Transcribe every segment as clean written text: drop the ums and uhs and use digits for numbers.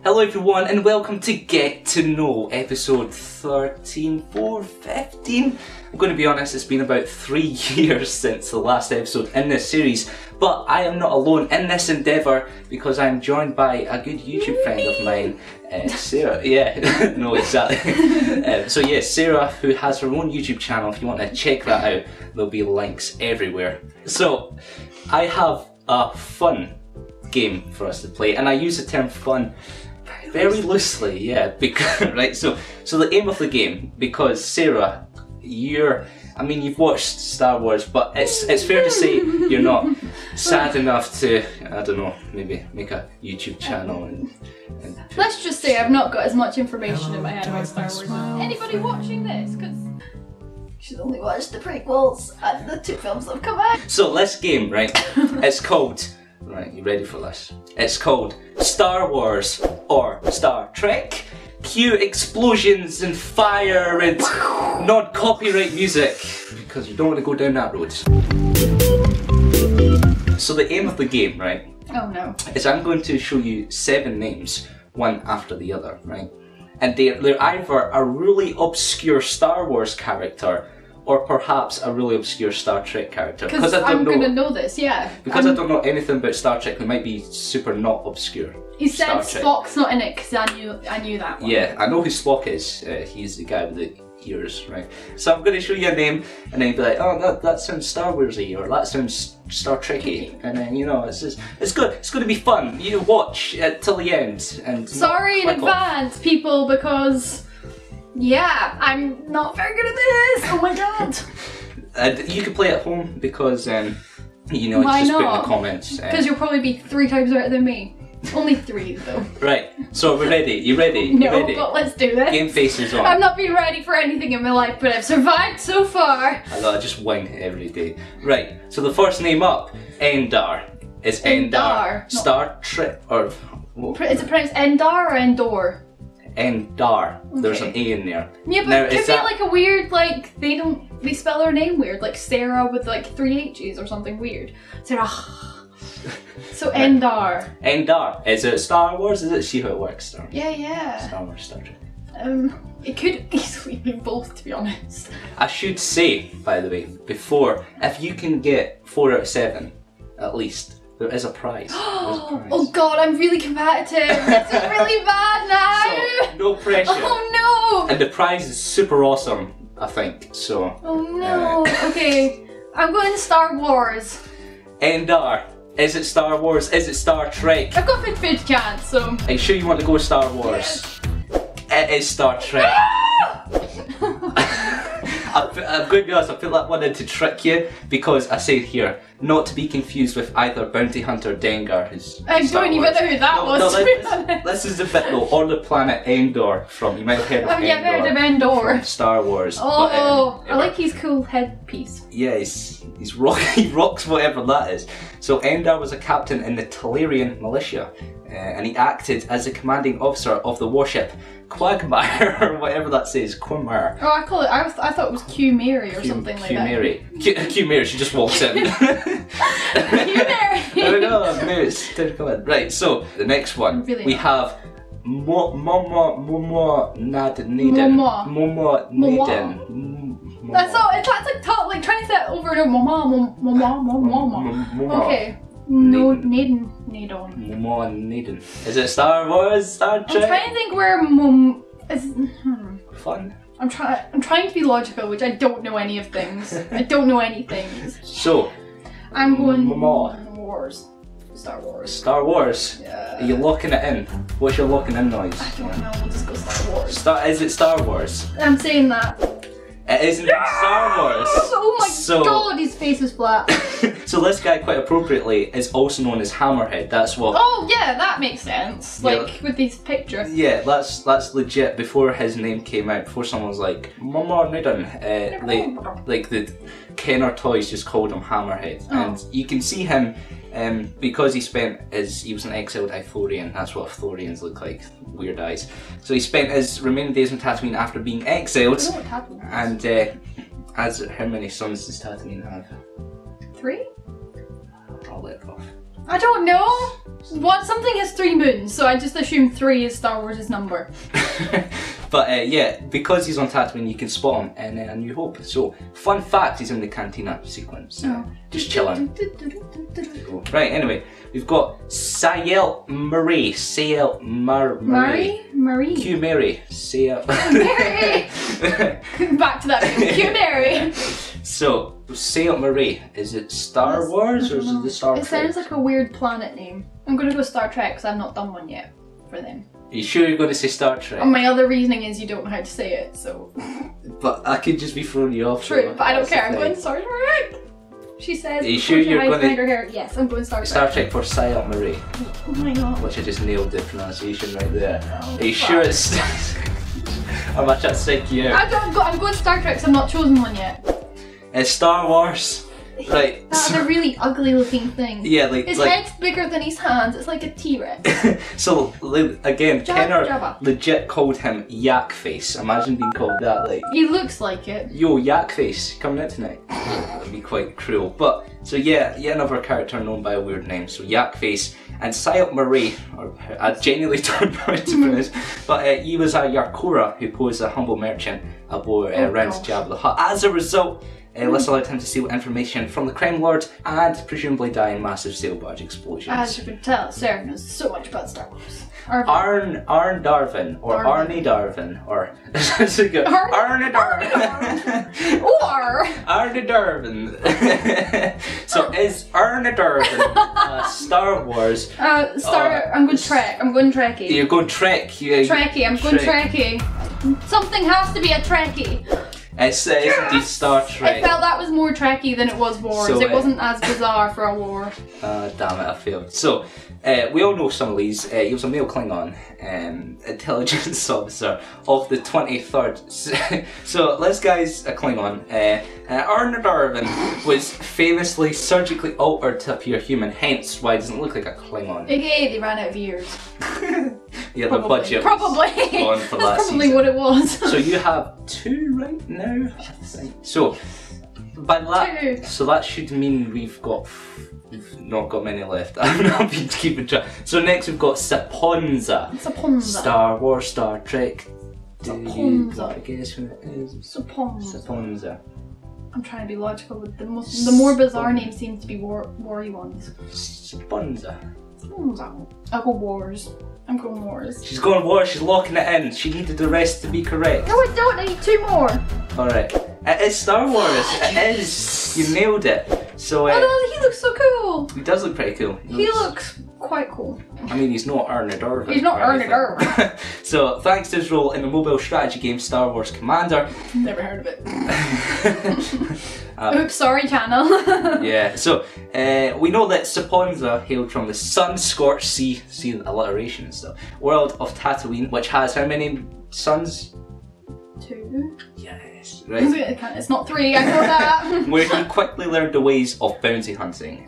Hello everyone and welcome to Get to Know episode 13, 4, 15. I'm going to be honest, it's been about 3 years since the last episode in this series, but I am not alone in this endeavour because I'm joined by a good YouTube friend of mine, Sarah. Yeah, no, exactly. So yes, Sarah, who has her own YouTube channel. If you want to check that out, there'll be links everywhere. So I have a fun game for us to play, and I use the term fun very loosely, yeah, because, right, so the aim of the game, because Sarah, you've watched Star Wars, but it's fair to say you're not sad enough to, I don't know, maybe make a YouTube channel and let's just say I've not got as much information in my head about Star Wars as anybody watching this, because she's only watched the prequels and the 2 films that have come out. So this game, right, it's called, right, you ready for this? It's called Star Wars or Star Trek. Cue explosions and fire and non-copyright music, because you don't want to go down that road. So the aim of the game, right? Oh no. Is I'm going to show you 7 names, one after the other, right? And they're either a really obscure Star Wars character or perhaps a really obscure Star Trek character. Because I'm going to know this, yeah. Because I don't know anything about Star Trek, they might be super not obscure. You said Spock's not in it because I knew that one. Yeah, I know who Spock is. He's the guy with the ears, right? So I'm going to show you a name and then you'll be like, oh, that sounds Star Wars-y, or that sounds Star Trek-y. And then, you know, it's good. It's going to be fun. You watch till the end. And sorry in advance, people, because yeah, I'm not very good at this. Oh my god. And you can play at home because, you know, why just not? put in the comments. Because you'll probably be 3 times better than me. Only 3 though. Right, so we're ready. You ready? No, ready? but let's do this. Game faces on. I've not been ready for anything in my life, but I've survived so far. I know, I just wing every day. Right, so the first name up, Endar. Is Endar Star Trek, or... Is it pronounced Endar or Endor? Endar. Okay. There's an A in there. Yeah, but now, it could be like a weird, like, they spell their name weird, like Sarah with like 3 H's or something weird. Sarah. So Endar. Endar. Is it Star Wars? Is it see how it works? Star Wars. Yeah. Star Wars, Star Trek. It could easily be both, to be honest. I should say, by the way, before, if you can get 4 out of 7, at least, there is a prize. Oh god, I'm really competitive. This is really bad now. So, no pressure. Oh no. And the prize is super awesome, I think, so... Oh no. Okay, I'm going Star Wars. Endar. Is it Star Wars? Is it Star Trek? I've got 50-50 chance, so... Are you sure you want to go with Star Wars? Yes. It is Star Trek. I'm going to be honest, I put that one in to trick you because I say here, not to be confused with either Bounty Hunter Dengar, who's I don't even know who that was, to be honest. This is the bit though, or the planet Endor from, you might have heard of Endor. Yeah, I've heard of Endor. From Star Wars. Oh, but, I like his cool headpiece. Yeah, he rocks whatever that is. So Endar was a captain in the Talarian militia, and he acted as the commanding officer of the warship Quagmire, or whatever that says, Quagmire. Oh, I thought it was Q Mary or something like that. Q Mary, she just walks in. Q Mary! I know, Moose, didn't come in. Right, so the next one, we have Momo Naden. That's like trying to say it over and over. Mama. Okay. No, Naden. Momo Naden. Is it Star Wars, Star Trek? I'm trying to think where Fun. I'm trying to be logical, which I don't know any of things. I don't know any things. So, I'm going Wars. Star Wars. Star Wars? Yeah. Are you locking it in? What's your locking in noise? I don't know, we'll just go Star Wars. Is it Star Wars? I'm saying that. It isn't Star Wars. Oh my god, his face is flat. So this guy, quite appropriately, is also known as Hammerhead. That's what... Oh yeah, that makes sense. Yeah. Like, with these pictures. Yeah, that's legit. Before his name came out, before someone was like, Mama Nidden, like the Kenner Toys just called him Hammerhead. Oh. And you can see him, because he was an exiled Ithorian. That's what Ithorians look like, weird eyes. So he spent his remaining days in Tatooine after being exiled. I know what Tatooine is. And how many sons does Tatooine have? 3? I'll let it off. I don't know. What? Something has 3 moons, so I just assume 3 is Star Wars' number. But yeah, because he's on Tatooine, you can spot him in A New Hope. So, fun fact, he's in the Cantina sequence. Just chilling. Right, anyway, we've got saelt-marae. Saelt-marae. Marie? Q-Mary. Saelt. Mary! Back to that video. Q-Mary! So, saelt-marae, is it Star Wars or is it the Star Trek? It sounds like a weird planet name. I'm gonna go Star Trek because I've not done one yet for them. Are you sure you're going to say Star Trek? And my other reasoning is you don't know how to say it, so. But I could just be thrhrowing you off. True, so but I don't care. I'm the going thing. Star Trek! She says. Are you sure you're going to. Her hair. Yes, I'm going Star Trek. Star Trek for saelt-marae. Oh my god. Which I just nailed the pronunciation right there. Oh, Are you fuck. sure it's. How much that psych you out? I'm going Star Trek because I've not chosen one yet. It's Star Wars. Right. That's a really ugly looking thing. Yeah, like. His head's bigger than his hands. It's like a T-Rex. So, again, Kenner Jabba. legit called him Yak Face. Imagine being called that, like. He looks like it. Yo, Yak Face, coming out tonight. That'd be quite cruel. But, so yeah, yet another character known by a weird name. So Yak Face and saelt-marae, or I genuinely don't know how to pronounce, but he was a Yarkura who posed a humble merchant aboard around Jabba the Hutt. As a result, this allowed him to steal information from the Crime Lord and presumably die in massive sail barge explosions. As you can tell, Sarah knows so much about Star Wars. Arn Darvin, or Arnie Darvin, or that's a good Arne Darvin. Or Arne Darvin. So is Arne Darvin Star Wars? I'm going Trek. I'm going Trekkie. You're going Trek. Trekkie. I'm going Trekkie. Something has to be a Trekkie. It's indeed Star Trek. I felt that was more Trekkie than it was Wars. So, it wasn't as bizarre for a war. Damn it, I failed. So, we all know some of these. He was a male Klingon intelligence officer of the 23rd. So, this guy's a Klingon. Arne Darvin was famously surgically altered to appear human, hence why he doesn't look like a Klingon. AKA they ran out of years. Yeah, the budget probably. was gone for That's last probably season. what it was. So you have 2 right now, I think. So by that, 2. so that should mean we've not got many left. I've not been keeping track. So next we've got Saponza. Saponza. Star Wars, Star Trek. Do you Saponza. want to guess who it is? Saponza. Saponza. I'm trying to be logical with the more bizarre names seem to be war-y ones. Saponza. I'll go Wars. I'm going Wars. She's going Wars, she's locking it in. She needed the rest to be correct. No, I don't. I need 2 more. Alright. It is Star Wars. It is. You nailed it. So, Oh no, he looks so cool. he does look pretty cool. He looks quite cool. I mean, he's not Arne Darvin. He's not or Arne anything. Darvin. So, thanks to his role in the mobile strategy game Star Wars Commander. Never heard of it. Oops, sorry, channel. Yeah, so we know that Saponza hailed from the sun-scorched sea, see alliteration and stuff, world of Tatooine, which has how many suns? 2. Yes, right. It's not 3, I know that. Where he quickly learned the ways of bounty hunting.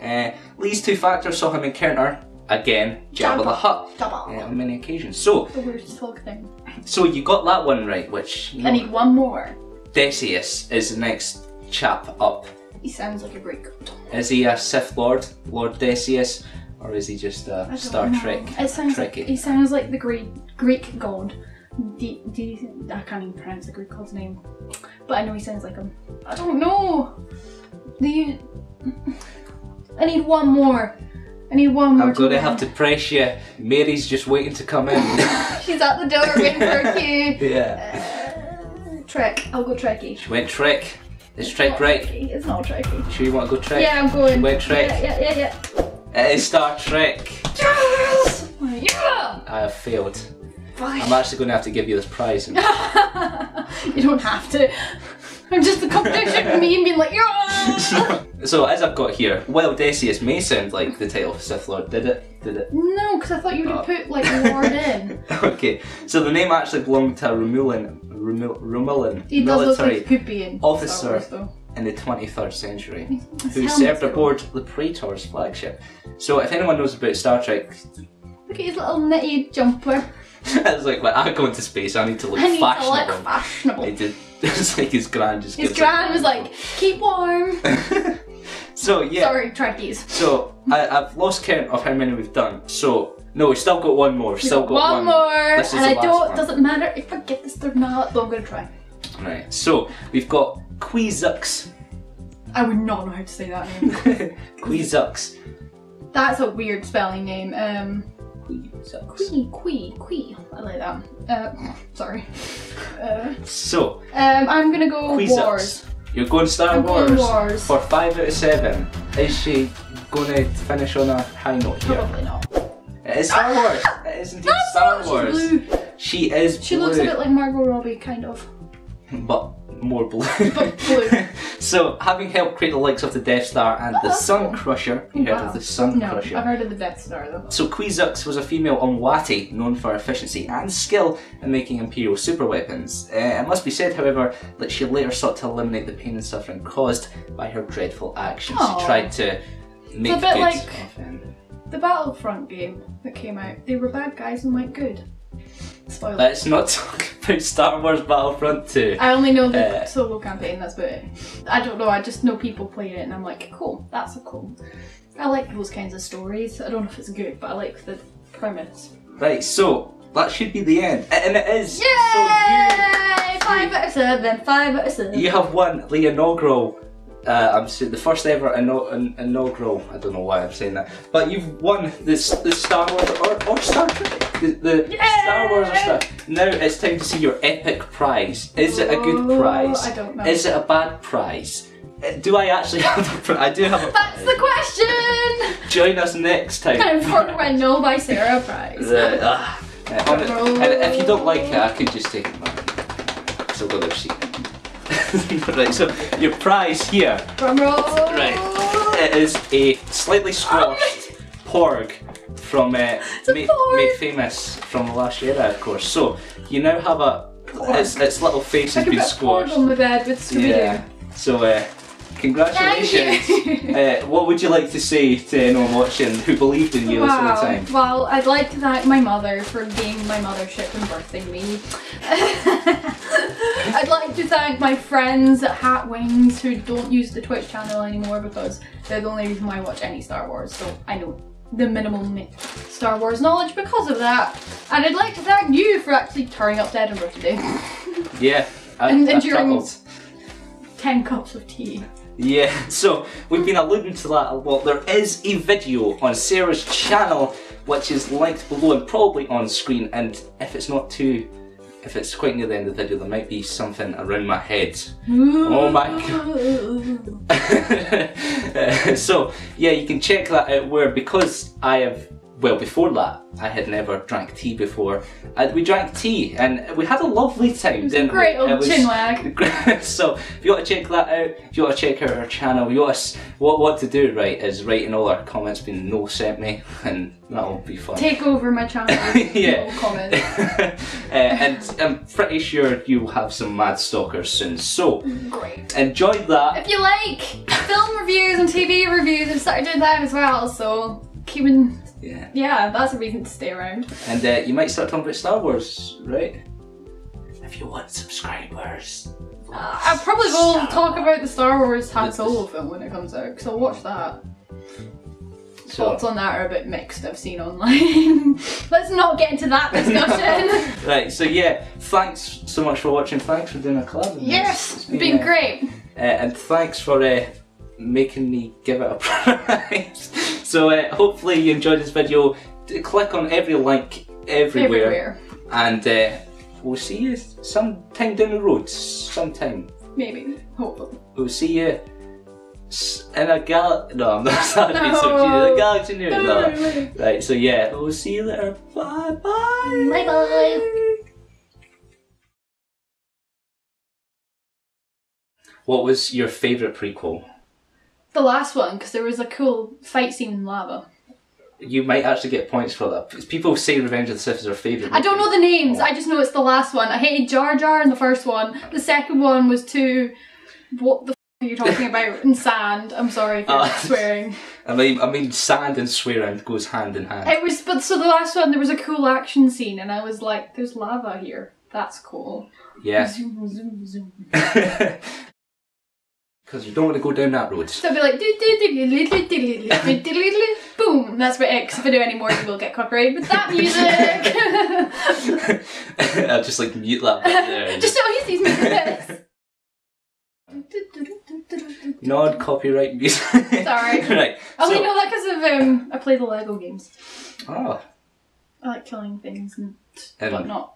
These 2 factors saw him encounter, again, Jabba the Hutt on many occasions. So, The weirdest slug thing. so you got that one right, which, you know, I need 1 more. Decius is the next chap up. He sounds like a great god. Is he a Sith Lord, Lord Decius, or is he just a Star Trek? It sounds like, Trekkie? he sounds like the Greek god. I can't even pronounce the Greek god's name, but I know he sounds like him. I don't know. I need 1 more. I need 1 more. I'm gonna have to press you. Mary's just waiting to come in. She's at the door waiting for a cue. Yeah. Trek. I'll go Trekkie. She went Trek. Is Trek right? It's not Trekkie. Sure you want to go Trek? Yeah, I'm going. She went Trek. Yeah. It is Star Trek. Yes! Yeah! I have failed. Fine. I'm actually going to have to give you this prize. You don't have to. I'm just a competition with me and being like, yeah! So as I've got here, well, Decius may sound like the title of Sith Lord. Did it? No, because I thought you would have put like Lord in. Okay, so the name actually belonged to a Romulan He does look like military he could be in officer Star Wars, though. in the 23rd century His who helmet's served cool. aboard the Praetor's flagship. So if anyone knows about Star Trek, Look at his little knitted jumper. it's like when I go into space, I need to look I need fashionable. to look fashionable. It's like his gran just His gives gran him- was like, keep warm. So yeah. Sorry, Trekkies. So I've lost count of how many we've done. So no, we've still got one more. Still got one more. This is and the I last don't. one. Doesn't matter if I get this or not. Though I'm gonna try. Right. So we've got Quizux. I would not know how to say that name. Quizux. That's a weird spelling name. Quizux. Quee. I like that. Sorry. So I'm gonna go Quizux. Wars. You're going Star I'm Wars, going Wars. for 5 out of 7. Is she going to finish on a high note here? Probably not. It is Star Wars. It is indeed Star Wars. She's blue. She is blue. She looks a bit like Margot Robbie, kind of. But more blue. But blue. So, having helped create the likes of the Death Star and the Sun cool. Crusher, you heard of the Sun Crusher? I've heard of the Death Star though. So Quizux was a female Umwati known for efficiency and skill in making Imperial superweapons. It must be said, however, that she later sought to eliminate the pain and suffering caused by her dreadful actions. Aww. She tried to make It's a bit good like of the Battlefront game that came out. They were bad guys and went good. Spoiler. Let's not talk about Star Wars Battlefront 2. I only know the solo campaign, that's about it. I don't know, I just know people played it and I'm like, cool, that's a cool. I like those kinds of stories. I don't know if it's good, but I like the premise. Right, so that should be the end. And it is. Yay! So 5 out of 7, 5 out of 7. you have won the inaugural, I'm saying the first ever inaugural, I don't know why I'm saying that, but you've won the Star Wars or Star Trek. The Star Wars or Star. Now it's time to see your epic prize. Is it a good prize? I don't know. Is it a bad prize? Do I actually have a prize? I do have a prize. That's the question! Join us next time. Kind of for my No by Sarah prize. And if you don't like it, I could just take it back. So I've got the receipt. Right, so your prize here. Drum roll. Right. It is a slightly squashed porg from made famous from the last era, of course. So you now have its little face has been squashed. On the bed with Scooby-Doo. Yeah. So congratulations. What would you like to say to anyone watching who believed in you this whole time? Well, I'd like to thank my mother for being my mothership and birthing me. I'd like to thank my friends at Hat Wings who don't use the Twitch channel anymore because they're the only reason why I watch any Star Wars, so I know the minimum Star Wars knowledge because of that. And I'd like to thank you for actually turning up to Edinburgh today. Yeah, and I during travelled. 10 cups of tea. Yeah, so we've been alluding to that a lot. There is a video on Sarah's channel which is linked below and probably on screen, and if it's quite near the end of the video, there might be something around my head. Oh my god. So yeah, you can check that out where, because I have, well, before that I had never drank tea before. We drank tea and we had a lovely time. It was a great old chinwag. So if you want to check that out, if you want to check out our channel, you want to, what to do, right, is write in all our comments being no sent me, and that'll be fun. Take over my channel. Yeah. No comment. And I'm pretty sure you'll have some mad stalkers soon. So great. Enjoy that. If you like film reviews and TV reviews, I've started doing that as well, so keeping. Yeah, that's a reason to stay around. And you might start talking about Star Wars, right? If you want subscribers. I probably will talk about the Star Wars Han Solo film when it comes out, because I'll watch that. Thoughts on that are a bit mixed, I've seen online. Let's not get into that discussion. Right, so yeah, thanks so much for watching. Thanks for doing a collab. Yes, it's been great. And thanks for making me give it a prize. So hopefully you enjoyed this video. Click on every link everywhere. And we'll see you sometime down the road. Sometime. Maybe. Hopefully. We'll see you in a galaxy. No, I'm not sorry. A galaxy near that. Right, so yeah, we'll see you later. Bye bye. Bye bye. What was your favourite prequel? The last one, because there was a cool fight scene in lava. You might actually get points for that. People say Revenge of the Sith is their favourite. I don't know the names, I just know it's the last one. I hated Jar Jar in the first one. The second one was too... What the f*** are you talking about? And sand. I'm sorry for swearing. I mean sand and swearing goes hand in hand. It was, but so the last one there was a cool action scene and I was like, there's lava here. That's cool. Yeah. Zoom, zoom, zoom. because you don't want to go down that road. So I'll be like, boom, that's about it, because if I do any more, you will get copyrighted with that music. I'll just like mute that bit there. Just so easy to make this. Non-copyright music. Sorry. Right. I only know that because of I play the Lego games. Oh. I like killing things, but not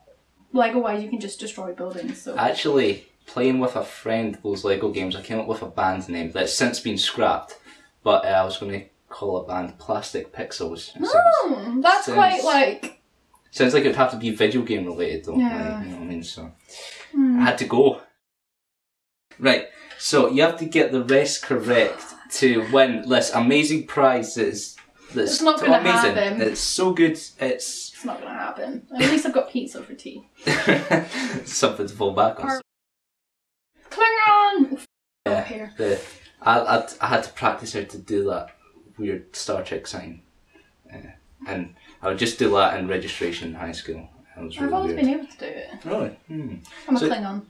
Lego-wise. You can just destroy buildings. So actually, playing with a friend those Lego games, I came up with a band name that's since been scrapped. But I was going to call a band Plastic Pixels. That's quite like. Sounds like it'd have to be video game related though. Yeah. Like, you know what I mean? So I had to go. Right. So you have to get the rest correct to win this amazing prize. That's It's not going to happen. It's so good. It's not going to happen. At least I've got pizza for tea. something to fall back on. Klingon! Yeah, I had to practice how to do that weird Star Trek sign. And I would just do that in registration in high school. It was really I've always weird. been able to do it. Really? I'm a Klingon.